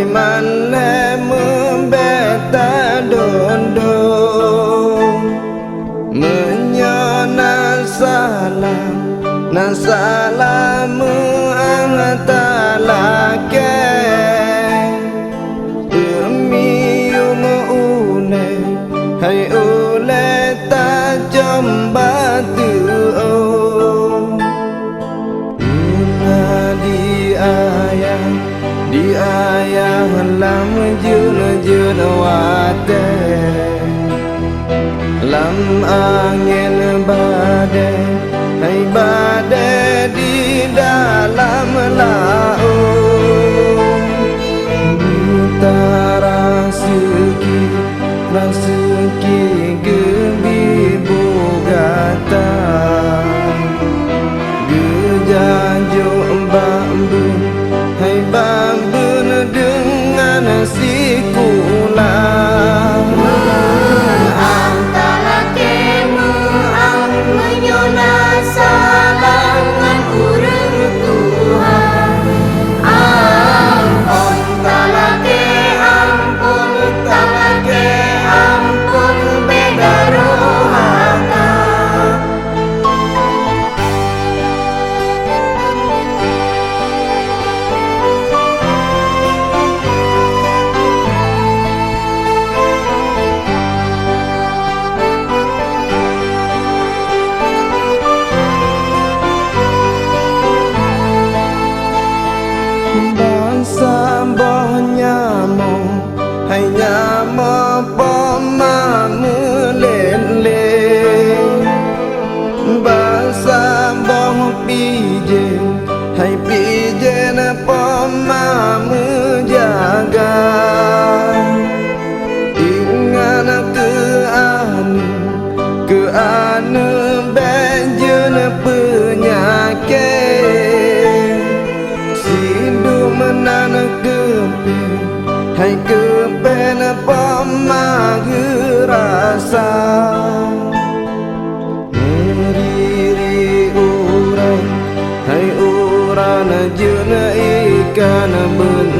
hai mana membeta dondo menyana salam na salam antalake demi une hai ule ta jambatu di ayah lam jun wate lam angin badai hai badai di dalam laut utara rasuki gebi bogata gejajuk bambu hai bambun dengan sikula antara kemu menyona salangan urang Tuhan ampun talake ampun beda rohaka samboh nyamo hai nyamo pomamu lele basamboh pije hai pije na pomamu jaga ingan ke anu benjun penyakit menan gempe hai gempe na pamagu rasa meriri urang hai urang juna ikan ben